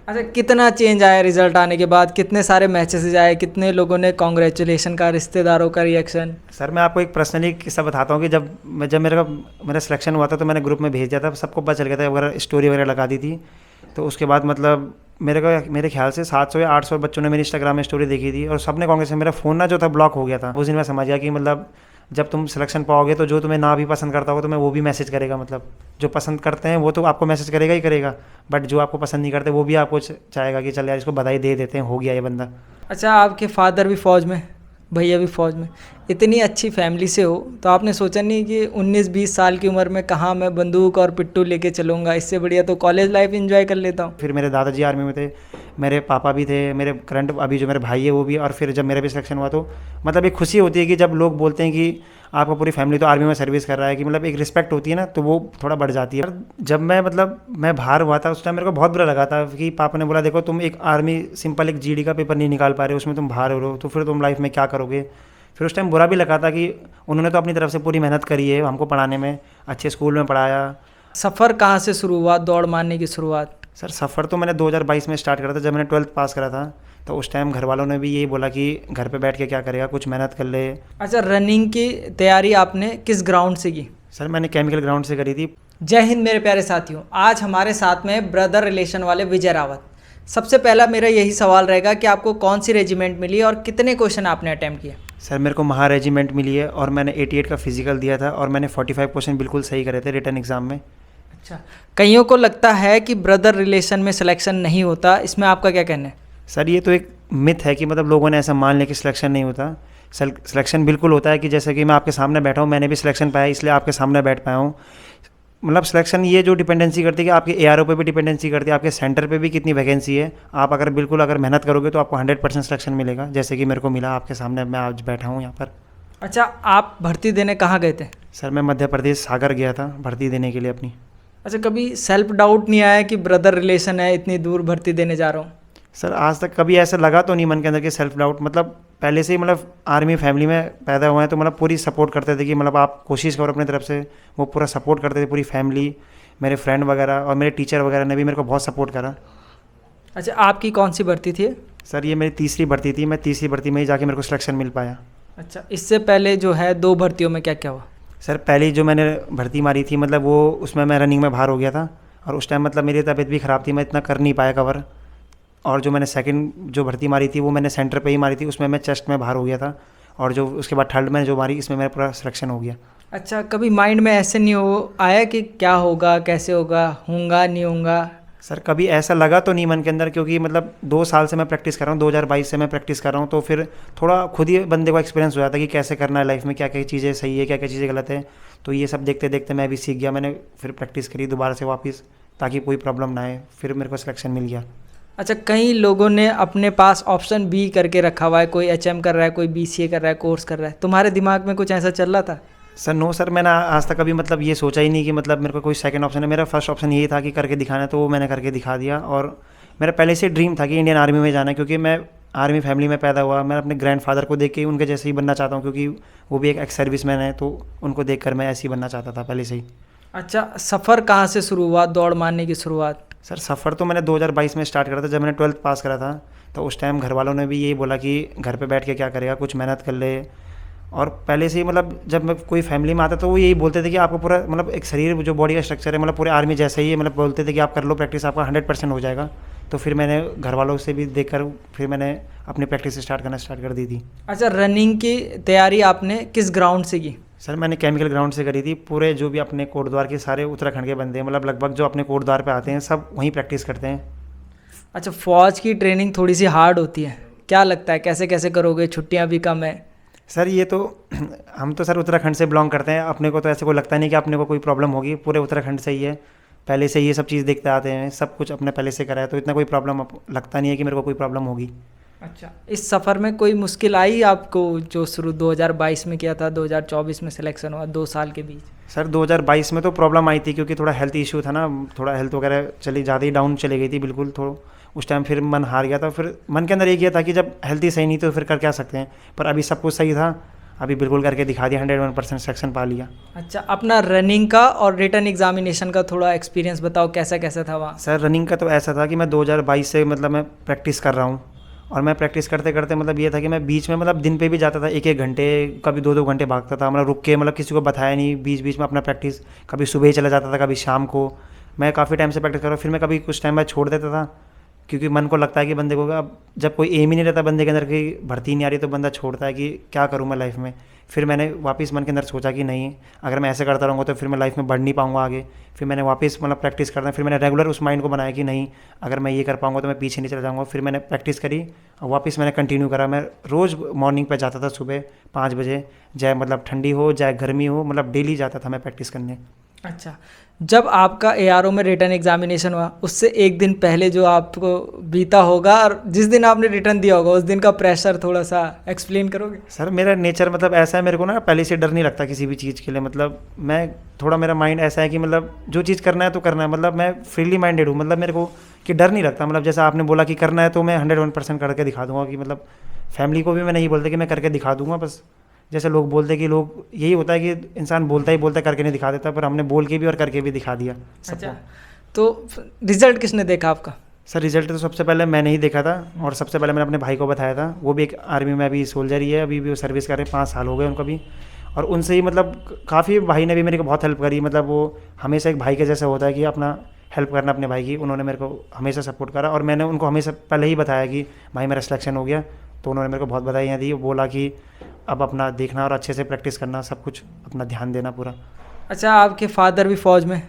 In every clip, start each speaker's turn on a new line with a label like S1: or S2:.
S1: अच्छा, कितना चेंज आया रिजल्ट आने के बाद? कितने सारे मैसेज आए, कितने लोगों ने कॉन्ग्रेचुलेशन का, रिश्तेदारों का रिएक्शन?
S2: सर मैं आपको एक पर्सनली किस्सा बताता हूँ कि जब मेरा सिलेक्शन हुआ था तो मैंने ग्रुप में भेज दिया था, सबको पता चल गया था, वगैरह स्टोरी वगैरह लगा दी थी। तो उसके बाद मतलब मेरे ख्याल से 700 या 800 बच्चों ने मेरी इंस्टाग्राम में स्टोरी देखी थी और सबने कांग्रेस से, मेरा फ़ोन ना जो था ब्लॉक हो गया था। उस दिन मैं समझ गया कि मतलब जब तुम सिलेक्शन पाओगे तो जो तुम्हें ना भी पसंद करता हो तुम्हें वो भी मैसेज करेगा। मतलब जो पसंद करते हैं वो तो आपको मैसेज करेगा ही करेगा, बट जो आपको पसंद नहीं करते वो भी आपको चाहेगा कि चल यार इसको बधाई दे देते हैं, हो गया ये बंदा।
S1: अच्छा, आपके फादर भी फ़ौज में, भैया भी फ़ौज में, इतनी अच्छी फैमिली से हो तो आपने सोचा नहीं कि 19-20 साल की उम्र में कहाँ मैं बंदूक और पिट्टू लेके चलूँगा, इससे बढ़िया तो कॉलेज लाइफ एंजॉय कर लेता हूँ?
S2: फिर मेरे दादाजी आर्मी में थे, मेरे पापा भी थे, मेरे करंट अभी जो मेरे भाई है वो भी, और फिर जब मेरा भी सिलेक्शन हुआ तो मतलब एक खुशी होती है कि जब लोग बोलते हैं कि आपका पूरी फैमिली तो आर्मी में सर्विस कर रहा है, कि मतलब एक रिस्पेक्ट होती है ना, तो वो थोड़ा बढ़ जाती है। जब मैं बाहर हुआ था उस टाइम मेरे को बहुत बुरा लगा था कि पापा ने बोला देखो तुम एक आर्मी सिंपल एक जीडी का पेपर नहीं निकाल पा रहे हो, उसमें तुम बाहर हो रहे हो, तो फिर तुम लाइफ में क्या करोगे। फिर उस टाइम बुरा भी लगा था कि उन्होंने तो अपनी तरफ से पूरी मेहनत करी है हमको पढ़ाने में, अच्छे स्कूल में पढ़ाया।
S1: सफ़र कहाँ से शुरू हुआ, दौड़ मारने की शुरुआत?
S2: सर सफ़र तो मैंने 2022 में स्टार्ट करा था, जब मैंने 12th पास करा था। तो उस टाइम घर वालों ने भी यही बोला कि घर पे बैठ के क्या करेगा, कुछ मेहनत कर ले।
S1: अच्छा, रनिंग की तैयारी आपने किस ग्राउंड से की?
S2: सर मैंने केमिकल ग्राउंड से करी थी।
S1: जय हिंद मेरे प्यारे साथियों, आज हमारे साथ में ब्रदर रिलेशन वाले विजय रावत। सबसे पहला मेरा यही सवाल रहेगा कि आपको कौन सी रेजिमेंट मिली और कितने क्वेश्चन आपने अटैम्प्ट किए?
S2: सर मेरे को महा रेजिमेंट मिली है और मैंने 88 का फिजिकल दिया था और मैंने 45 क्वेश्चन बिल्कुल सही करे थे रिटर्न एग्जाम में।
S1: अच्छा, कईयों को लगता है कि ब्रदर रिलेशन में सिलेक्शन नहीं होता, इसमें आपका क्या कहना है?
S2: सर ये तो एक मिथ है कि मतलब लोगों ने ऐसा मान लिया कि सिलेक्शन नहीं होता। सिलेक्शन बिल्कुल होता है, कि जैसे कि मैं आपके सामने बैठा हूँ, मैंने भी सिलेक्शन पाया इसलिए आपके सामने बैठ पाया हूँ। मतलब सिलेक्शन ये जो डिपेंडेंसी करती है कि आपके एआरओ पे भी डिपेंडेंसी करती है, आपके सेंटर पे भी कितनी वैकेंसी है। आप अगर मेहनत करोगे तो आपको 100% सिलेक्शन मिलेगा, जैसे कि मेरे को मिला आपके सामने, मैं आज बैठा हूँ यहाँ पर।
S1: अच्छा, आप भर्ती देने कहाँ गए थे?
S2: सर मैं मध्य प्रदेश सागर गया था भर्ती देने के लिए अपनी।
S1: अच्छा, कभी सेल्फ डाउट नहीं आया कि ब्रदर रिलेशन है, इतनी दूर भर्ती देने जा रहा हूँ?
S2: सर आज तक कभी ऐसा लगा तो नहीं मन के अंदर कि सेल्फ डाउट, मतलब पहले से ही मतलब आर्मी फैमिली में पैदा हुए हैं तो मतलब पूरी सपोर्ट करते थे कि मतलब आप कोशिश करो अपनी तरफ से। वो पूरा सपोर्ट करते थे, पूरी फैमिली, मेरे फ्रेंड वगैरह और मेरे टीचर वगैरह ने भी मेरे को बहुत सपोर्ट करा।
S1: अच्छा, आपकी कौन सी भर्ती थी?
S2: सर ये मेरी तीसरी भर्ती थी, मैं तीसरी भर्ती में ही जाके मेरे को सिलेक्शन मिल पाया।
S1: अच्छा, इससे पहले जो है 2 भर्तियों में क्या क्या हुआ?
S2: सर पहली जो मैंने भर्ती मारी थी मतलब वो उसमें मैं रनिंग में बाहर हो गया था और उस टाइम मतलब मेरी तबीयत भी ख़राब थी, मैं इतना कर नहीं पाया कवर। और जो मैंने सेकंड जो भर्ती मारी थी वो मैंने सेंटर पे ही मारी थी, उसमें मैं चेस्ट में बाहर हो गया था। और जो उसके बाद थर्ड में जो मारी इसमें मेरा पूरा सिलेक्शन हो गया।
S1: अच्छा, कभी माइंड में ऐसे नहीं हो आया कि क्या होगा, कैसे होगा, होगा नहीं होगा?
S2: सर कभी ऐसा लगा तो नहीं मन के अंदर, क्योंकि मतलब 2 साल से मैं प्रैक्टिस कर रहा हूँ, 2022 से मैं प्रैक्टिस कर रहा हूँ, तो फिर थोड़ा खुद ही बंदे को एक्सपीरियंस हो जाता है कि कैसे करना है लाइफ में, क्या क्या चीज़ें सही है, क्या क्या चीज़ें गलत है। तो ये सब देखते देखते मैं भी सीख गया, मैंने फिर प्रैक्टिस करी दोबारा से वापस, ताकि कोई प्रॉब्लम ना आए, फिर मेरे को सिलेक्शन मिल गया।
S1: अच्छा, कई लोगों ने अपने पास ऑप्शन बी करके रखा हुआ है, कोई एचएम कर रहा है, कोई बीसीए कर रहा है, कोर्स कर रहा है, तुम्हारे दिमाग में कुछ ऐसा चल रहा था?
S2: सर नो सर, मैंने आज तक कभी मतलब ये सोचा ही नहीं कि मतलब मेरे को कोई सेकंड ऑप्शन है। मेरा फर्स्ट ऑप्शन यही था कि करके दिखाना है, तो वो मैंने करके दिखा दिया। और मेरा पहले से ड्रीम था कि इंडियन आर्मी में जाना है, क्योंकि मैं आर्मी फैमिली में पैदा हुआ। मैं अपने ग्रैंडफादर को देख के उनके जैसे ही बनना चाहता हूँ, क्योंकि वो भी एक एक्स सर्विसमैन है, तो उनको देख कर मैं ऐसे ही बनना चाहता था पहले से ही।
S1: अच्छा, सफ़र कहाँ से शुरू हुआ, दौड़ मारने की शुरुआत?
S2: सर सफ़र तो मैंने 2022 में स्टार्ट करा था, जब मैंने 12th पास करा था। तो उस टाइम घर वालों ने भी यही बोला कि घर पे बैठ के क्या करेगा, कुछ मेहनत कर ले। और पहले से ही मतलब जब मैं कोई फैमिली में आता तो वो यही बोलते थे कि आपको पूरा मतलब एक शरीर जो बॉडी का स्ट्रक्चर है मतलब पूरे आर्मी जैसा ही है, मतलब बोलते थे कि आप कर लो प्रैक्टिस, आपका 100% हो जाएगा। तो फिर मैंने घर वालों से भी देखकर फिर मैंने अपनी प्रैक्टिस स्टार्ट करना स्टार्ट कर दी थी।
S1: अच्छा, रनिंग की तैयारी आपने किस ग्राउंड से की?
S2: सर मैंने केमिकल ग्राउंड से करी थी। पूरे जो भी अपने कोटद्वार के सारे उत्तराखंड के बंदे हैं, मतलब लगभग जो अपने कोटद्वार पे आते हैं सब वहीं प्रैक्टिस करते हैं।
S1: अच्छा, फ़ौज की ट्रेनिंग थोड़ी सी हार्ड होती है, क्या लगता है कैसे कैसे करोगे, छुट्टियां भी कम है?
S2: सर ये तो हम तो सर उत्तराखंड से बिलोंग करते हैं, अपने को तो ऐसे कोई लगता नहीं कि अपने को कोई प्रॉब्लम होगी, पूरे उत्तराखंड से ही है, पहले से ये सब चीज़ देखते आते हैं, सब कुछ अपने पहले से करा है, तो इतना कोई प्रॉब्लम लगता नहीं है कि मेरे को कोई प्रॉब्लम होगी।
S1: अच्छा, इस सफ़र में कोई मुश्किल आई आपको जो शुरू 2022 में किया था, 2024 में सिलेक्शन हुआ, 2 साल के बीच?
S2: सर 2022 में तो प्रॉब्लम आई थी, क्योंकि थोड़ा हेल्थ इशू था ना, थोड़ा हेल्थ वगैरह चली ज़्यादा ही डाउन चली गई थी बिल्कुल। थोड़ा उस टाइम फिर मन हार गया था, फिर मन के अंदर ये किया था कि जब हेल्थ ही सही नहीं तो फिर कर क्या सकते हैं। पर अभी सब कुछ सही था, अभी बिल्कुल करके दिखा दिया, 101% सिलेक्शन पा लिया।
S1: अच्छा, अपना रनिंग का और रिटन एग्जामिनेशन का थोड़ा एक्सपीरियंस बताओ, कैसा कैसा था वहाँ?
S2: सर रनिंग का तो ऐसा था कि मैं 2022 से मतलब मैं प्रैक्टिस कर रहा हूँ, और मैं प्रैक्टिस करते करते मतलब ये था कि मैं बीच में मतलब दिन पे भी जाता था, 1-1 घंटे, कभी 2-2 घंटे भागता था, मतलब रुक के, मतलब किसी को बताया नहीं, बीच बीच में अपना प्रैक्टिस, कभी सुबह ही चला जाता था, कभी शाम को। मैं काफ़ी टाइम से प्रैक्टिस कर रहा हूँ, फिर मैं कभी कुछ टाइम बाद छोड़ देता था, क्योंकि मन को लगता है कि बंदे को, अब जब कोई एम ही नहीं रहता बंदे के अंदर की भर्ती नहीं आ रही, तो बंदा छोड़ता है कि क्या करूँ मैं लाइफ में। फिर मैंने वापस मन के अंदर सोचा कि नहीं, अगर मैं ऐसे करता रहूँगा तो फिर मैं लाइफ में बढ़ नहीं पाऊँगा आगे। फिर मैंने वापस मतलब प्रैक्टिस करना, फिर मैंने रेगुलर उस माइंड को बनाया कि नहीं, अगर मैं ये कर पाऊँगा तो मैं पीछे नहीं चला जाऊँगा। फिर मैंने प्रैक्टिस करी और वापस मैंने कंटिन्यू करा। मैं रोज़ मॉर्निंग पे जाता था सुबह 5 बजे, चाहे मतलब ठंडी हो चाहे गर्मी हो, मतलब डेली जाता था मैं प्रैक्टिस करने।
S1: अच्छा, जब आपका एआरओ में रिटर्न एग्जामिनेशन हुआ, उससे एक दिन पहले जो आपको बीता होगा और जिस दिन आपने रिटर्न दिया होगा, उस दिन का प्रेशर थोड़ा सा एक्सप्लेन करोगे?
S2: सर मेरा नेचर मतलब ऐसा है, मेरे को ना पहले से डर नहीं लगता किसी भी चीज़ के लिए। मतलब मैं थोड़ा, मेरा माइंड ऐसा है कि मतलब जो चीज़ करना है तो करना है, मतलब मैं फ्रीली माइंडेड हूँ, मतलब मेरे को कि डर नहीं लगता। मतलब जैसा आपने बोला कि करना है तो मैं 101% करके दिखा दूंगा, कि मतलब फैमिली को भी मैं नहीं बोलता कि मैं करके दिखा दूंगा बस। जैसे लोग बोलते कि लोग, यही होता है कि इंसान बोलता ही बोलता है, करके नहीं दिखा देता, पर हमने बोल के भी और करके भी दिखा दिया सबको।
S1: अच्छा, तो रिजल्ट किसने देखा आपका?
S2: सर रिजल्ट तो सबसे पहले मैंने ही देखा था, और सबसे पहले मैंने अपने भाई को बताया था। वो भी एक आर्मी में अभी सोल्जर ही है, अभी भी वो सर्विस कर रहे हैं, 5 साल हो गए उनको भी। और उनसे ही मतलब काफ़ी, भाई ने भी मेरे को बहुत हेल्प करी। मतलब वो हमेशा एक भाई के जैसा होता है कि अपना हेल्प करना अपने भाई की। उन्होंने मेरे को हमेशा सपोर्ट करा, और मैंने उनको हमेशा पहले ही बताया कि भाई मेरा सिलेक्शन हो गया, तो उन्होंने मेरे को बहुत बधाइयाँ दी। बोला कि अब अपना देखना और अच्छे से प्रैक्टिस करना, सब कुछ अपना ध्यान देना पूरा।
S1: अच्छा, आपके फादर भी फ़ौज में,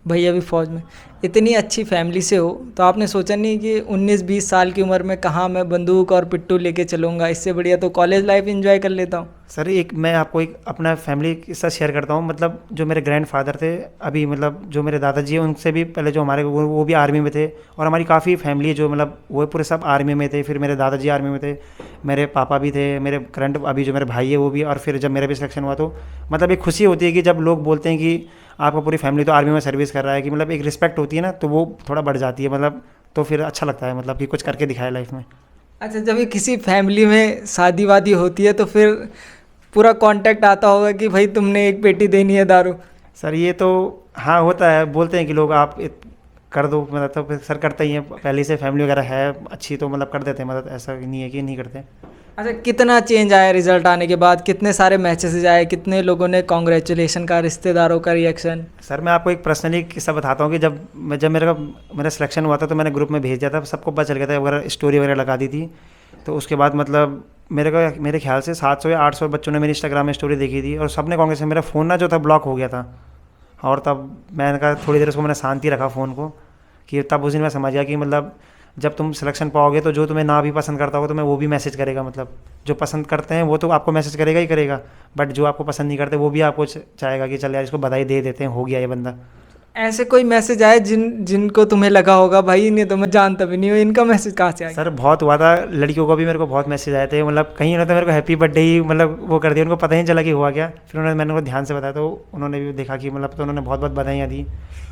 S1: भैया भी फ़ौज में, इतनी अच्छी फैमिली से हो, तो आपने सोचा नहीं कि 19-20 साल की उम्र में कहाँ मैं बंदूक और पिट्टू लेके चलूँगा, इससे बढ़िया तो कॉलेज लाइफ एंजॉय कर लेता हूँ?
S2: सर एक मैं आपको एक अपना फैमिली किस्सा शेयर करता हूँ। मतलब जो मेरे ग्रैंडफादर थे, अभी मतलब जो मेरे दादाजी हैं, उनसे भी पहले जो हमारे वो भी आर्मी में थे, और हमारी काफ़ी फैमिली जो मतलब वो पूरे सब आर्मी में थे। फिर मेरे दादाजी आर्मी में थे, मेरे पापा भी थे, मेरे करंट अभी जो मेरे भाई है वो भी। और फिर जब मेरा भी सिलेक्शन हुआ तो मतलब एक खुशी होती है कि जब लोग बोलते हैं कि आपका पूरी फैमिली तो आर्मी में सर्विस कर रहा है, कि मतलब एक रिस्पेक्ट होती है ना, तो वो थोड़ा बढ़ जाती है। मतलब तो फिर अच्छा लगता है, मतलब कि कुछ करके दिखाया लाइफ में।
S1: अच्छा, जब ये किसी फैमिली में शादी वादी होती है तो फिर पूरा कांटेक्ट आता होगा कि भाई तुमने एक पेटी देनी है दारू?
S2: सर ये तो हाँ होता है, बोलते हैं कि लोग आप कर दो, मतलब तो फिर सर करते ही हैं, पहले से फैमिली वगैरह है अच्छी तो मतलब कर देते हैं, मतलब ऐसा नहीं है कि नहीं करते।
S1: अच्छा, कितना चेंज आया रिजल्ट आने के बाद? कितने सारे मैसेज आए? कितने लोगों ने कॉन्ग्रेचुलेशन का, रिश्तेदारों का रिएक्शन?
S2: सर मैं आपको एक पर्सनली किस्सा बताता हूँ कि जब मेरा सिलेक्शन हुआ था तो मैंने ग्रुप में भेज दिया था, सबको पता चल गया था, वगैरह स्टोरी वगैरह लगा दी थी। तो उसके बाद मतलब मेरे ख्याल से 700 या 800 बच्चों ने मेरी इंस्टाग्राम में स्टोरी देखी थी, और सबने कांग्रेस में। मेरा फ़ोन ना जो था ब्लॉक हो गया था, और तब मैंने कहा थोड़ी देर उसको मैंने शांति रखा फ़ोन को, कि तब उस दिन मैं समझ गया कि मतलब जब तुम सिलेक्शन पाओगे तो जो तुम्हें ना भी पसंद करता होगा तुम्हें वो भी मैसेज करेगा। मतलब जो पसंद करते हैं वो तो आपको मैसेज करेगा ही करेगा, बट जो आपको पसंद नहीं करते वो भी आपको चाहेगा कि चल यार इसको बधाई दे देते हैं, हो गया ये बंदा।
S1: ऐसे कोई मैसेज आए जिनको तुम्हें लगा होगा भाई इन्हें तो मैं जानता भी नहीं हूँ, इनका मैसेज कहाँ से आया?
S2: सर बहुत हुआ था, लड़कियों को भी मेरे को बहुत मैसेज आए थे। मतलब कहीं उन्होंने तो मेरे को हैप्पी बर्थडे ही मतलब वो कर दिया, उनको पता ही नहीं चला कि हुआ क्या। फिर मैंने उनको ध्यान से बताया तो उन्होंने भी देखा कि मतलब, तो उन्होंने बहुत बहुत बधाइयाँ दी।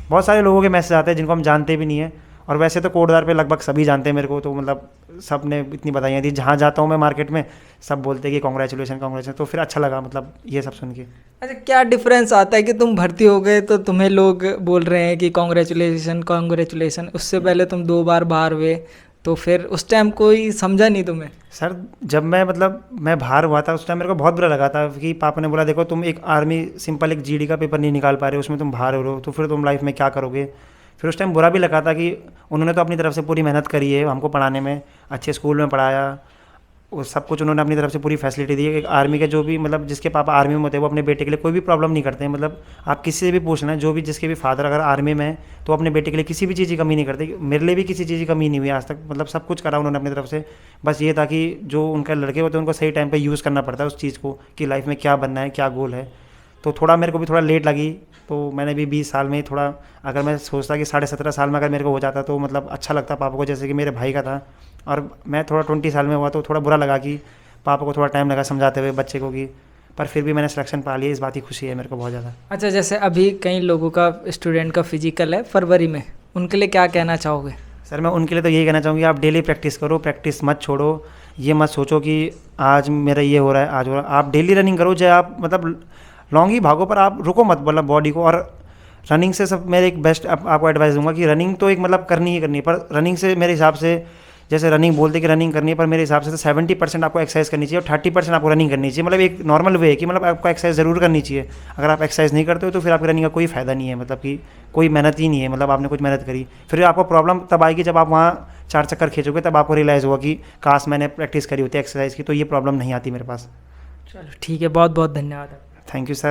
S2: बहुत सारे लोगों के मैसेज आते हैं जिनको हम जानते भी नहीं है, और वैसे तो कोटद्वार पे लगभग सभी जानते हैं मेरे को, तो मतलब सब ने इतनी बधाइयाँ दी। जहाँ जाता हूँ मैं मार्केट में सब बोलते हैं कि कॉन्ग्रेचुलेशन, तो फिर अच्छा लगा मतलब ये सब सुन के।
S1: अच्छा, क्या डिफरेंस आता है कि तुम भर्ती हो गए तो तुम्हें लोग बोल रहे हैं कि कॉन्ग्रेचुलेशन, उससे पहले तुम 2 बार बाहर हुए, तो फिर उस टाइम कोई समझा नहीं तुम्हें?
S2: सर जब मैं बाहर हुआ था उस टाइम मेरे को बहुत बुरा लगा था, कि पापा ने बोला देखो तुम एक आर्मी सिंपल एक जीडी का पेपर नहीं निकाल पा रहे हो, उसमें तुम बाहर हो रहे हो, तो फिर तुम लाइफ में क्या करोगे। फिर उस टाइम बुरा भी लगा था कि उन्होंने तो अपनी तरफ से पूरी मेहनत करी है हमको पढ़ाने में, अच्छे स्कूल में पढ़ाया, वो सब कुछ उन्होंने अपनी तरफ से पूरी फैसिलिटी दी है। एक आर्मी के जो भी मतलब जिसके पापा आर्मी में होते हैं वो अपने बेटे के लिए कोई भी प्रॉब्लम नहीं करते हैं। मतलब आप किसी से भी पूछना, जो भी जिसके भी फादर अगर आर्मी में है तो अपने बेटे के लिए किसी भी चीज़ की कमी नहीं करते। मेरे लिए भी किसी चीज़ की कमी नहीं हुई आज तक, मतलब सब कुछ करा उन्होंने अपनी तरफ से। बस ये था कि जो उनके लड़के होते हैं उनको सही टाइम पर यूज़ करना पड़ता है उस चीज़ को, कि लाइफ में क्या बनना है, क्या गोल है। तो थोड़ा मेरे को भी थोड़ा लेट लगी, तो मैंने भी 20 साल में थोड़ा, अगर मैं सोचता कि 17.5 साल में अगर मेरे को हो जाता तो मतलब अच्छा लगता पापा को, जैसे कि मेरे भाई का था। और मैं थोड़ा 20 साल में हुआ तो थोड़ा बुरा लगा कि पापा को थोड़ा टाइम लगा समझाते हुए बच्चे को, कि पर फिर भी मैंने सिलेक्शन पा लिया, इस बात की खुशी है मेरे को बहुत ज़्यादा।
S1: अच्छा, जैसे अभी कई लोगों का स्टूडेंट का फिजिकल है फरवरी में, उनके लिए क्या कहना चाहोगे?
S2: सर मैं उनके लिए तो यही कहना चाहूँगी, आप डेली प्रैक्टिस करो, प्रैक्टिस मत छोड़ो। ये मत सोचो कि आज मेरा ये हो रहा है, आज हो रहा है। आप डेली रनिंग करो, चाहे आप मतलब लॉन्ग ही भागो, पर आप रुको मत मतलब बॉडी को। और रनिंग से सब मेरे एक बेस्ट आपको एडवाइस दूंगा कि रनिंग तो एक मतलब करनी ही करनी है, पर रनिंग से मेरे हिसाब से, जैसे रनिंग बोलते कि रनिंग करनी है, पर मेरे हिसाब से तो 70% आपको एक्सरसाइज करनी चाहिए और 30% आपको रनिंग करनी चाहिए। मतलब एक नॉर्मल वे है कि मतलब आपको एक्सरसाइज ज़रूर करनी चाहिए। अगर आप एक्सरसाइज नहीं करते हो तो फिर आपकी रनिंग का कोई फ़ायदा नहीं है, मतलब कि कोई मेहनत ही नहीं है, मतलब आपने कुछ मेहनत करी। फिर आपको प्रॉब्लम तब आएगी जब आप वहाँ 4 चक्कर खींचोगे, तब आपको रियलाइज़ होगा कि काश मैंने प्रैक्टिस करी होती एक्सरसाइज की, तो ये प्रॉब्लम नहीं आती मेरे पास।
S1: चलो ठीक है, बहुत बहुत धन्यवाद।
S2: Thank you sir.